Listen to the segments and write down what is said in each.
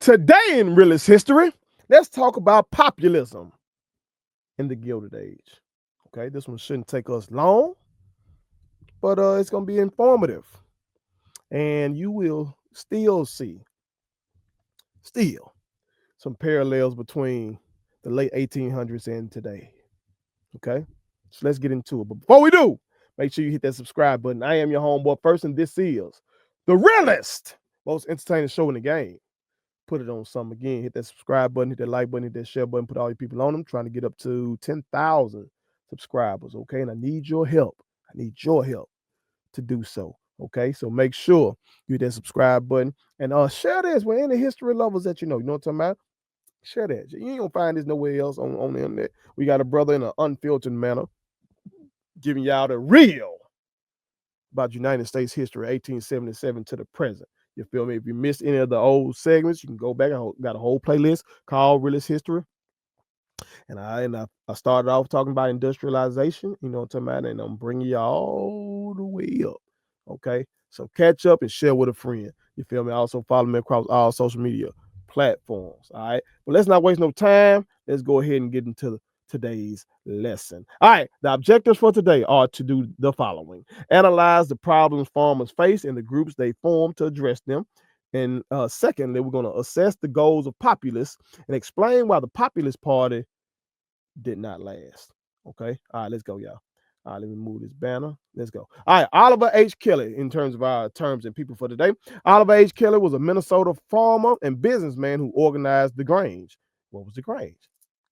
Today in realist history, let's talk about populism in the Gilded Age. Okay, this one shouldn't take us long, but it's going to be informative. And you will still see some parallels between the late 1800s and today. Okay, so let's get into it. But before we do, make sure you hit that subscribe button. I am your homeboy first, and this is The Realest, most entertaining show in the game. Put it on something again. Hit that subscribe button, hit that like button, hit that share button, put all your people on them. Trying to get up to 10,000 subscribers, okay? And I need your help. I need your help to do so, okay? So make sure you hit that subscribe button and share this with any history lovers that you know. You know what I'm talking about? Share that. You ain't gonna find this nowhere else on the internet. We got a brother in an unfiltered manner giving y'all the real about United States history, 1877 to the present. You feel me? If you missed any of the old segments, you can go back. I got a whole playlist called Realist History. And I started off talking about industrialization, you know what I'm talking about, and I'm bringing you all the way up. Okay? So catch up and share with a friend. You feel me? Also follow me across all social media platforms. All right. But let's not waste no time. Let's go ahead and get into today's lesson. All right, the objectives for today are to do the following: analyze the problems farmers face and the groups they form to address them. And secondly, we're going to assess the goals of populists and explain why the Populist Party did not last. Okay, all right, let's go, y'all. All right, let me move this banner. Let's go. All right, Oliver H. Kelly, in terms of our terms and people for today. Oliver H. Kelly was a Minnesota farmer and businessman who organized the Grange. What was the Grange?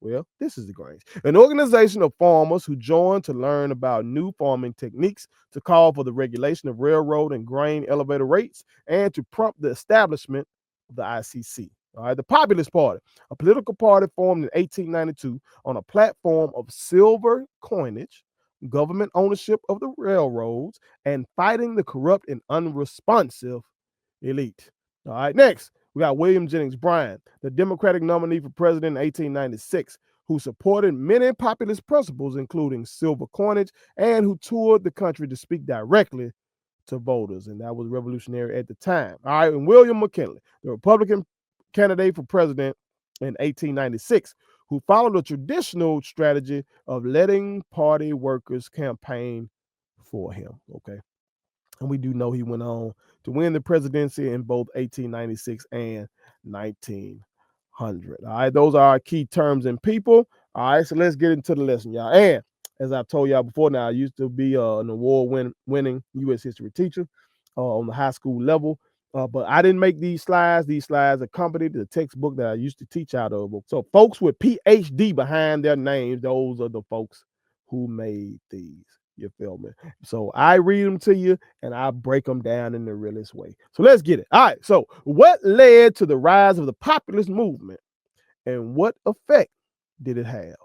Well, this is the Grange, an organization of farmers who joined to learn about new farming techniques, to call for the regulation of railroad and grain elevator rates, and to prompt the establishment of the ICC. All right, the Populist Party, a political party formed in 1892 on a platform of silver coinage, government ownership of the railroads, and fighting the corrupt and unresponsive elite. All right, next, we got William Jennings Bryan, the Democratic nominee for president in 1896, who supported many populist principles, including silver coinage, and who toured the country to speak directly to voters. And that was revolutionary at the time. All right, and William McKinley, the Republican candidate for president in 1896, who followed a traditional strategy of letting party workers campaign for him. Okay. And we do know he went on to win the presidency in both 1896 and 1900. All right, those are our key terms and people. All right, so let's get into the lesson, y'all. And as I've told y'all before, now I used to be an award-winning U.S. history teacher on the high school level. But I didn't make these slides. These slides accompanied the textbook that I used to teach out of. So folks with PhD behind their names, those are the folks who made these. You feel me? So I read them to you and I break them down in the realest way. So let's get it. All right. So what led to the rise of the populist movement and what effect did it have?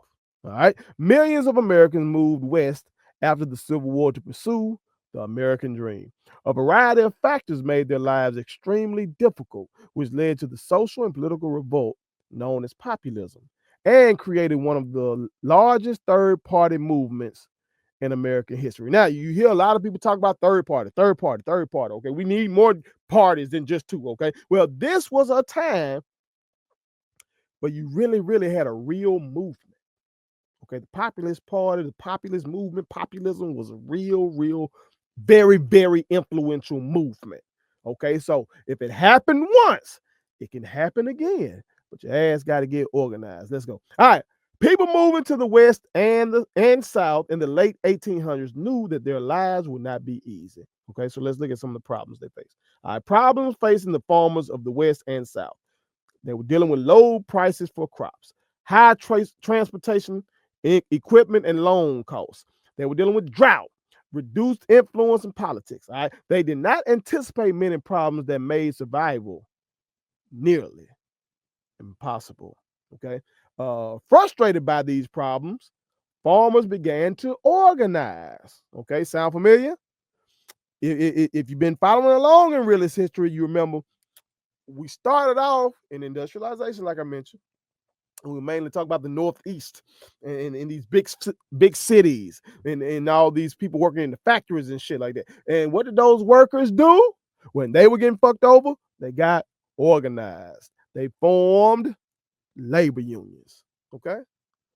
All right. Millions of Americans moved west after the Civil War to pursue the American dream. A variety of factors made their lives extremely difficult, which led to the social and political revolt known as populism, and created one of the largest third-party movements in American history. Now, you hear a lot of people talk about third party. Okay, we need more parties than just two. Okay, well, this was a time where you really had a real movement. Okay, the Populist Party, the populist movement, populism was a real, very influential movement. Okay, so if it happened once, it can happen again, but your ass got to get organized. Let's go. All right. People moving to the West and South in the late 1800s knew that their lives would not be easy. Okay, so let's look at some of the problems they faced. All right, problems facing the farmers of the West and South. They were dealing with low prices for crops, high transportation, equipment, and loan costs. They were dealing with drought, reduced influence in politics. All right, they did not anticipate many problems that made survival nearly impossible. Okay. Frustrated by these problems, farmers began to organize. Okay, sound familiar? If you've been following along in realist history, you remember we started off in industrialization, like I mentioned. We mainly talk about the Northeast and in these big cities and all these people working in the factories and shit like that. And what did those workers do? When they were getting fucked over, they got organized. They formed labor unions. Okay.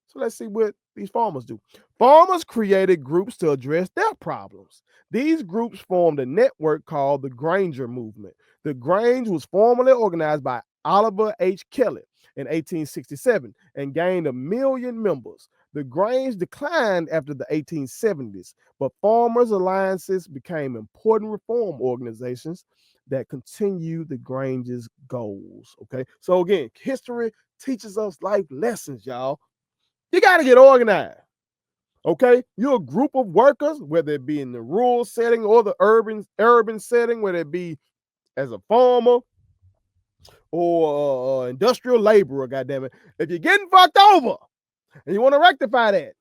So let's see what these farmers do. Farmers created groups to address their problems. These groups formed a network called the Granger Movement. The Grange was formally organized by Oliver H. Kelly in 1867 and gained 1 million members. The Grange declined after the 1870s, but farmers' alliances became important reform organizations that continue the Grange's goals. Okay, so again, history teaches us life lessons, y'all. You got to get organized. Okay, you're a group of workers, whether it be in the rural setting or the urban setting, whether it be as a farmer or industrial laborer. Goddamn it, if you're getting fucked over and you want to rectify that,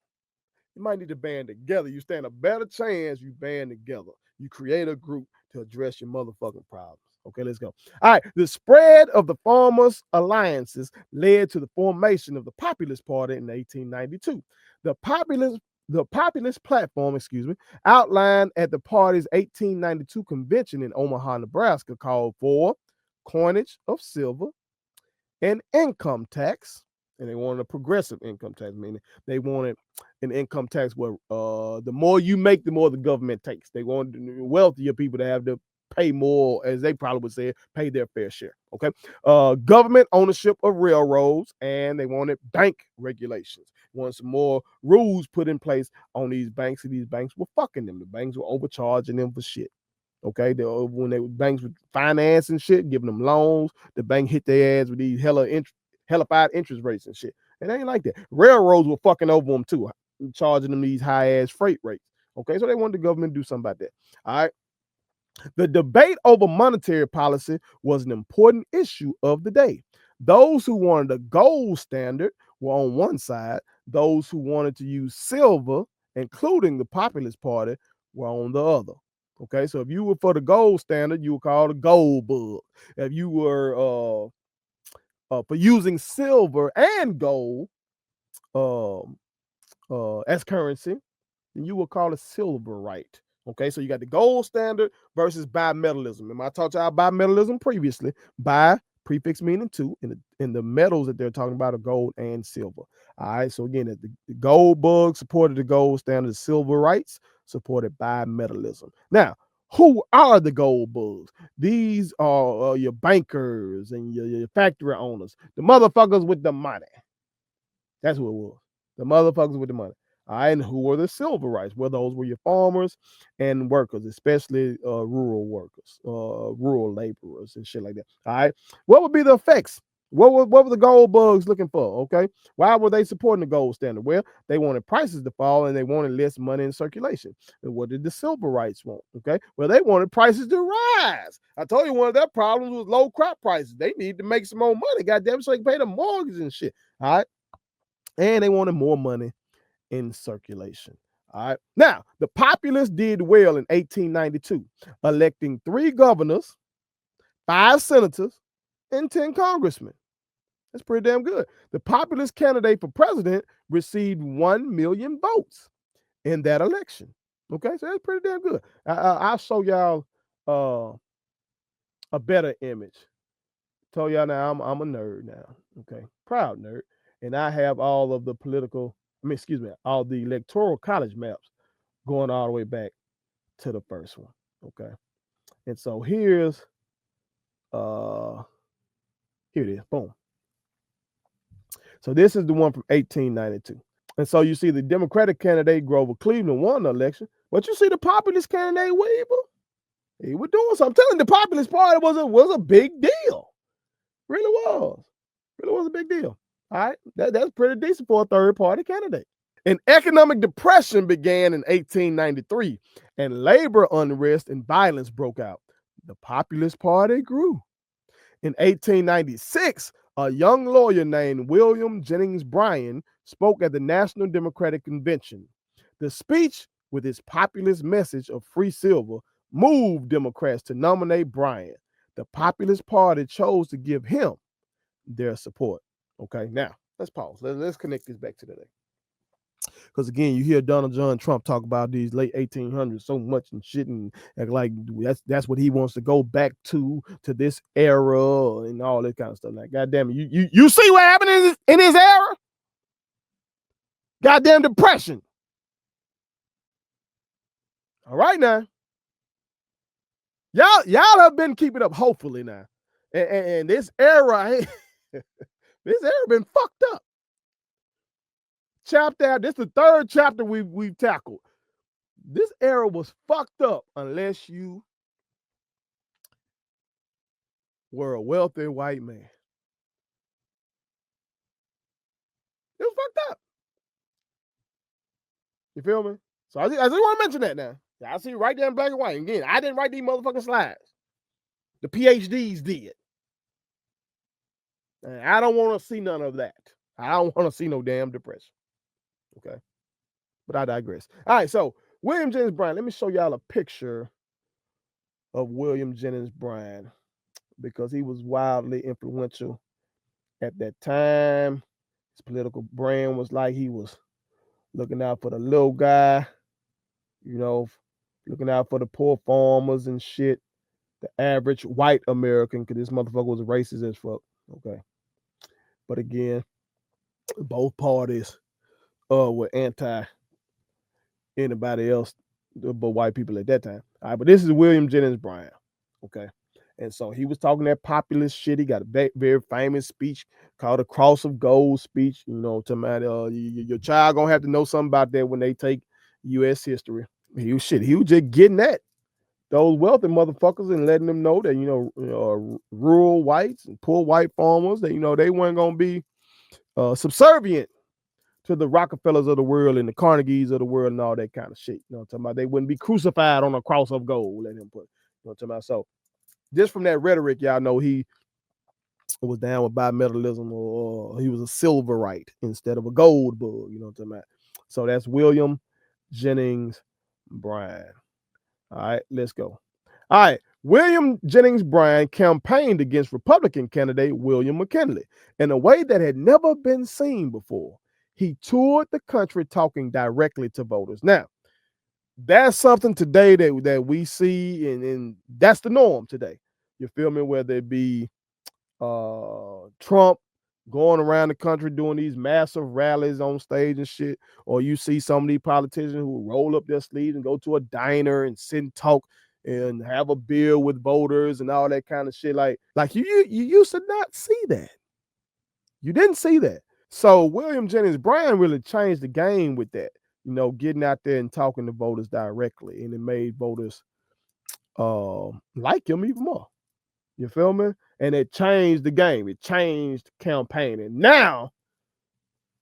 you might need to band together. You stand a better chance. You band together. You create a group to address your motherfucking problems. Okay, let's go. All right, the spread of the farmers' alliances led to the formation of the Populist Party in 1892. The Populist platform, outlined at the party's 1892 convention in Omaha, Nebraska, called for coinage of silver, an income tax, and they wanted a progressive income tax, meaning they wanted an income tax where the more you make, the more the government takes. They wanted the wealthier people to have to pay more, as they probably would say, pay their fair share. Okay. Government ownership of railroads, and they wanted bank regulations. Wanted some more rules put in place on these banks, and these banks were fucking them. The banks were overcharging them for shit. Okay, when banks were financing shit, giving them loans, the bank hit their ass with these hellified interest rates and shit. It ain't like that. Railroads were fucking over them too, charging them these high ass freight rates. Okay, so they wanted the government to do something about that. All right. The debate over monetary policy was an important issue of the day. Those who wanted a gold standard were on one side. Those who wanted to use silver, including the Populist Party, were on the other. Okay, so if you were for the gold standard, you were called a gold bug. If you were for using silver and gold as currency, then you will call it silverite. Okay, so you got the gold standard versus bimetallism. Remember, I talked about bimetallism previously. Bi, prefix meaning two, in the metals that they're talking about are gold and silver. All right, so again, the gold bug supported the gold standard, the silverites supported bimetallism. Now, who are the gold bugs? These are your bankers and your factory owners, the motherfuckers with the money. That's who it was. The motherfuckers with the money. All right, and who were the silverites? Well, those were your farmers and workers, especially rural workers, rural laborers and shit like that. All right, what would be the effects? What were the gold bugs looking for? Okay, why were they supporting the gold standard? Well, they wanted prices to fall and they wanted less money in circulation. And what did the silverites want? Okay, well, they wanted prices to rise. I told you one of their problems was low crop prices. They need to make some more money, goddamn, so they can pay the mortgage and shit. All right, and they wanted more money in circulation. All right. Now, the Populists did well in 1892, electing 3 governors, 5 senators, and 10 congressmen. That's pretty damn good. The Populist candidate for president received 1 million votes in that election. Okay, so that's pretty damn good. I'll show y'all a better image. Told y'all now I'm a nerd now. Okay, proud nerd, and I have all of the all the electoral college maps going all the way back to the first one. Okay, and so here it is. Boom. So this is the one from 1892. And so you see the Democratic candidate Grover Cleveland won the election, but you see the Populist candidate Weaver, he was doing something. I'm telling you, the Populist Party was a big deal. Really was. Really was a big deal. All right. That's pretty decent for a third party candidate. An economic depression began in 1893, and labor unrest and violence broke out. The Populist Party grew. In 1896, a young lawyer named William Jennings Bryan spoke at the National Democratic Convention. The speech, with its populist message of free silver, moved Democrats to nominate Bryan. The Populist Party chose to give him their support. Okay, now let's pause. Let's connect this back to today. Because again, you hear Donald John Trump talk about these late 1800s so much and shit, and like that's what he wants to go back to this era and all that kind of stuff. Like, goddamn it, you see what happened in his era? Goddamn depression. All right now. Y'all have been keeping up, hopefully now. And this era, this era been fucked up. Chapter, this is the third chapter we've tackled. This era was fucked up unless you were a wealthy white man. It was fucked up. You feel me? So I just want to mention that now. I see right there in black and white. Again, I didn't write these motherfucking slides. The PhDs did. And I don't want to see none of that. I don't want to see no damn depression. Okay. But I digress. All right, so William Jennings Bryan. Let me show y'all a picture of William Jennings Bryan because he was wildly influential at that time. His political brand was like he was looking out for the little guy, you know, looking out for the poor farmers and shit. The average white American, because this motherfucker was racist as fuck. Okay. But again, both parties were anti anybody else but white people at that time. All right, but this is William Jennings Bryan. Okay. And so he was talking that populist shit. He got a very famous speech called the Cross of Gold speech. You know, to my your child gonna have to know something about that when they take U.S. history. He was just getting at those wealthy motherfuckers and letting them know that, you know, rural whites and poor white farmers, that, you know, they weren't gonna be subservient to the Rockefellers of the world and the Carnegies of the world and all that kind of shit. You know what I'm talking about? They wouldn't be crucified on a cross of gold, let him put. You know what I'm talking about? So just from that rhetoric, y'all know he was down with bimetallism, or he was a silverite instead of a gold bug. You know what I'm talking about? So that's William Jennings Bryan. All right, let's go. All right, William Jennings Bryan campaigned against Republican candidate William McKinley in a way that had never been seen before. He toured the country talking directly to voters. Now, that's something today that we see, and that's the norm today. You feel me? Whether it be Trump going around the country doing these massive rallies on stage and shit, or you see some of these politicians who roll up their sleeves and go to a diner and sit and talk and have a beer with voters and all that kind of shit. Like you used to not see that. You didn't see that. So William Jennings Bryan really changed the game with that, you know, getting out there and talking to voters directly, and it made voters like him even more. You feel me? And it changed the game. It changed campaigning. Now,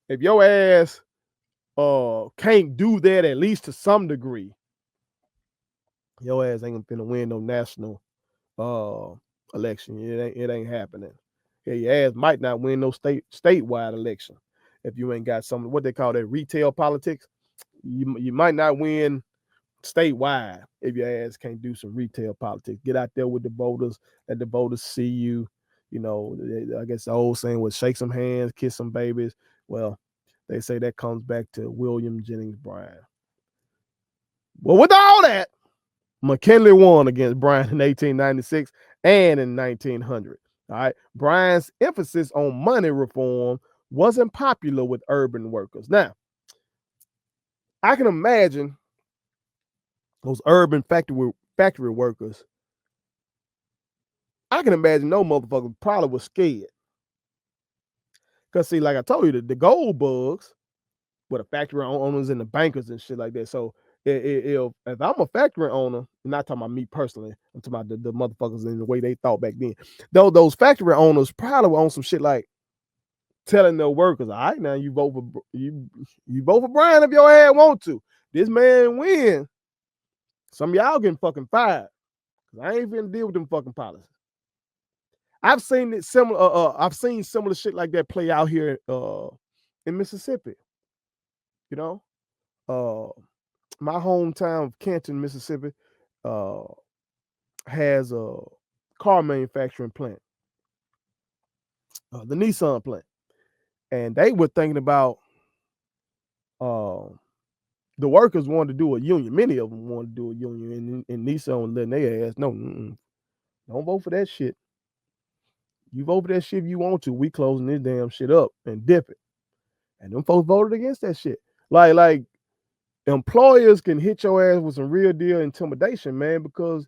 if your ass can't do that at least to some degree, your ass ain't gonna win no national election. It ain't happening. Yeah, your ass might not win no statewide election if you ain't got some what they call that retail politics. You might not win statewide if your ass can't do some retail politics. Get out there with the voters, let the voters see you. You know, I guess the old saying was shake some hands, kiss some babies. Well, they say that comes back to William Jennings Bryan. Well, with all that, McKinley won against Bryan in 1896 and in 1900. All right. Bryan's emphasis on money reform wasn't popular with urban workers. Now, I can imagine those urban factory workers. I can imagine no motherfucker probably was scared. Because, see, like I told you, the gold bugs were the factory owners and the bankers and shit like that. So if I'm a factory owner, I'm not talking about me personally, I'm talking about the motherfuckers and the way they thought back then. Though those factory owners probably were on some shit like telling their workers, all right, now you vote for Bryan if your ass want to. This man win. Some of y'all getting fucking fired. I ain't finna deal with them fucking policies. I've seen it similar. I've seen similar shit like that play out here in Mississippi. You know, my hometown of Canton, Mississippi, has a car manufacturing plant, the Nissan plant, and they were thinking about The workers wanted to do a union. Many of them wanted to do a union, and Nissan letting their ass know, don't vote for that shit. You vote for that shit if you want to. We closing this damn shit up and dip it. And them folks voted against that shit. Like employers can hit your ass with some real deal intimidation, man, because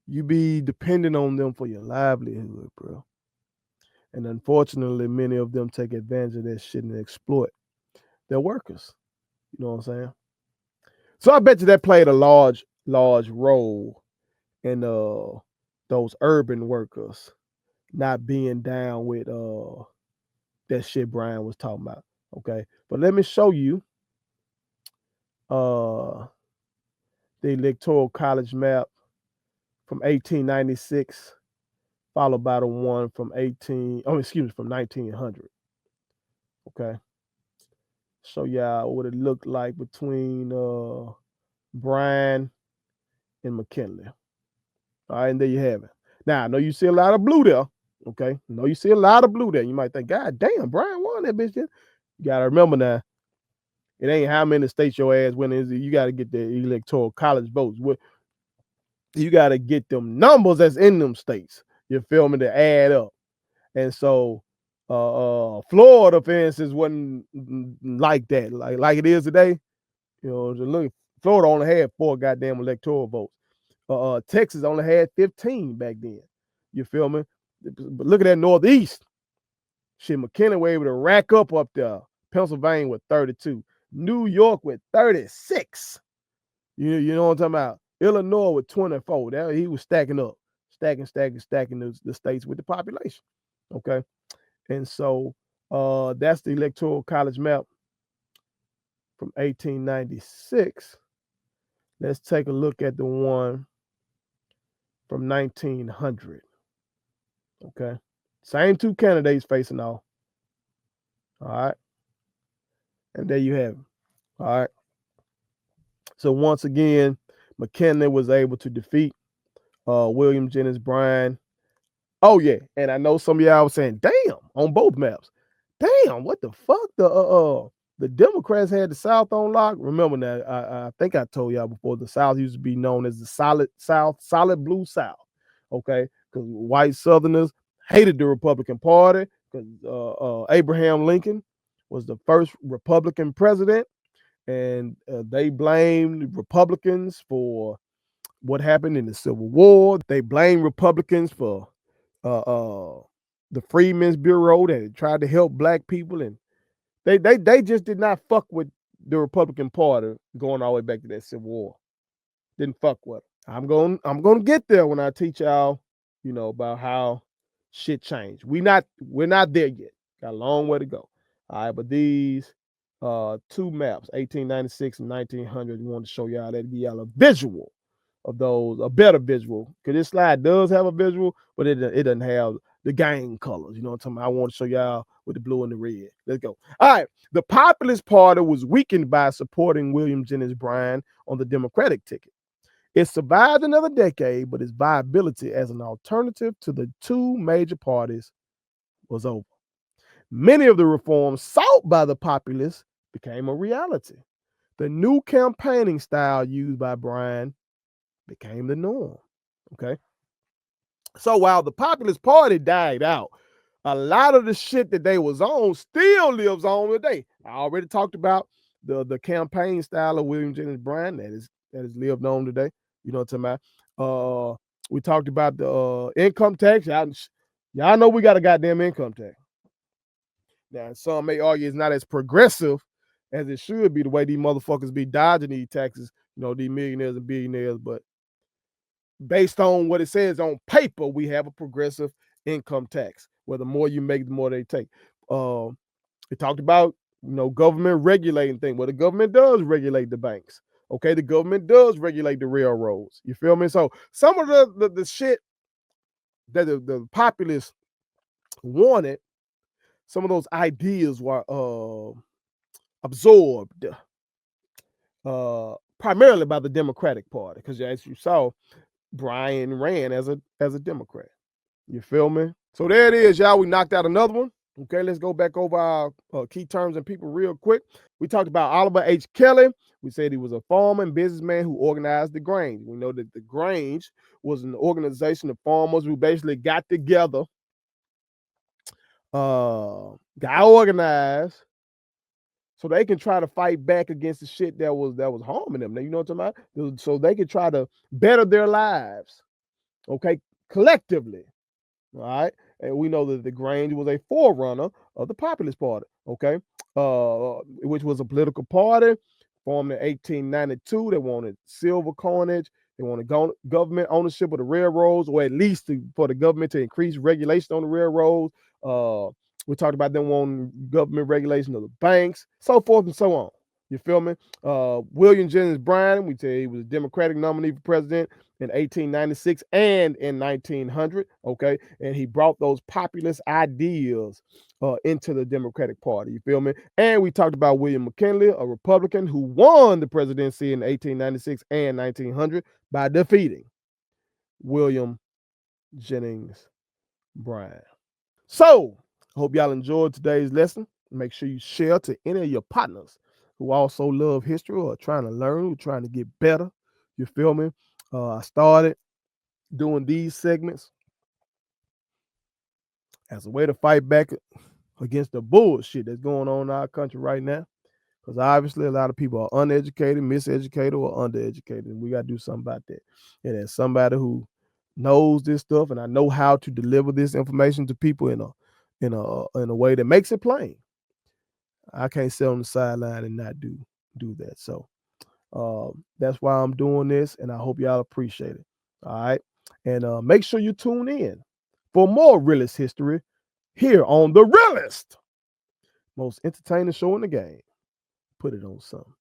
you be dependent on them for your livelihood, bro. And unfortunately, many of them take advantage of that shit and exploit their workers. You know what I'm saying? So I bet you that played a large role in those urban workers not being down with that shit Brian was talking about. Okay. But let me show you the electoral college map from 1896, followed by the one from 1900. Okay. Show y'all what it looked like between Bryan and McKinley. All right, and there you have it. Now, I know you see a lot of blue there. Okay. I know you see a lot of blue there. You might think, God damn, Bryan won that bitch. Then. You got to remember now, it ain't how many states your ass win. You got to get the electoral college votes. You got to get them numbers that's in them states. You feel me? To add up. And so Florida, for instance, wasn't like that. Like it is today. You know, look, Florida only had 4 goddamn electoral votes. Texas only had 15 back then. You feel me? But look at that Northeast. Shit, McKinley were able to rack up there. Pennsylvania with 32. New York with 36. You know what I'm talking about? Illinois with 24. He was stacking up. Stacking the states with the population. Okay. And so that's the electoral college map from 1896. Let's take a look at the one from 1900. Okay. Same 2 candidates facing off. All right. And there you have it. All right. So once again, McKinley was able to defeat William Jennings Bryan. Oh, yeah. And I know some of y'all was saying, damn, on both maps. Damn, what the fuck? The Democrats had the South on lock. Remember now, I think I told y'all before, the South used to be known as the solid South, solid blue South. Okay, because white Southerners hated the Republican Party because Abraham Lincoln was the first Republican president, and they blamed Republicans for what happened in the Civil War. They blamed Republicans for the Freedmen's Bureau that tried to help black people, and they just did not fuck with the Republican Party going all the way back to that Civil War. Didn't fuck with it. I'm gonna get there when I teach y'all, about how shit changed. We're not there yet. Got a long way to go. All right, but these 2 maps, 1896 and 1900, we want to show y'all that, give y'all a visual of those, a better visual. Because this slide does have a visual, but it doesn't have the gang colors. You know what I'm talking about? I want to show y'all with the blue and the red. Let's go. All right. The Populist Party was weakened by supporting William Jennings Bryan on the Democratic ticket. It survived another decade, but its viability as an alternative to the 2 major parties was over. Many of the reforms sought by the Populists became a reality. The new campaigning style used by Bryan became the norm. Okay. So while the Populist Party died out, a lot of the shit that they was on still lives on today. I already talked about the campaign style of William Jennings Bryan that is lived on today. You know what I'm talking about? We talked about the income tax. Y'all know we got a goddamn income tax. Now, some may argue it's not as progressive as it should be, the way these motherfuckers be dodging these taxes, these millionaires and billionaires. But based on what it says on paper, we have a progressive income tax, where the more you make, the more they take. It talked about, government regulating things. Well, the government does regulate the banks. Okay, the government does regulate the railroads. You feel me? So some of the shit that the populists wanted, some of those ideas were absorbed primarily by the Democratic Party, because as you saw, Bryan ran as a Democrat. You feel me? So there it is, y'all. We knocked out another one. Okay, let's go back over our key terms and people real quick. We talked about Oliver H. Kelly. We said he was a farmer and businessman who organized the Grange. We know that the Grange was an organization of farmers who basically got together, got organized, so they can try to fight back against the shit that was harming them. Now, you know what I'm talking about? So they can try to better their lives, okay, collectively. All right. And we know that the Grange was a forerunner of the Populist Party, okay, which was a political party formed in 1892. They wanted silver coinage. They wanted government ownership of the railroads, or at least for the government to increase regulation on the railroads. We talked about them wanting government regulation of the banks, so forth and so on. You feel me? William Jennings Bryan, we say he was a Democratic nominee for president in 1896 and in 1900, okay? And he brought those populist ideas into the Democratic Party, you feel me? And we talked about William McKinley, a Republican who won the presidency in 1896 and 1900 by defeating William Jennings Bryan. So, I hope y'all enjoyed today's lesson. Make sure you share to any of your partners who also love history or are trying to learn, who are trying to get better. You feel me? I started doing these segments as a way to fight back against the bullshit that's going on in our country right now. Because obviously a lot of people are uneducated, miseducated, or undereducated, and we got to do something about that. And as somebody who knows this stuff, and I know how to deliver this information to people in a way that makes it plain, I can't sit on the sideline and not do that. So that's why I'm doing this, and I hope y'all appreciate it. All right, and make sure you tune in for more realist history here on the realest, most entertaining show in the game. Put it on something.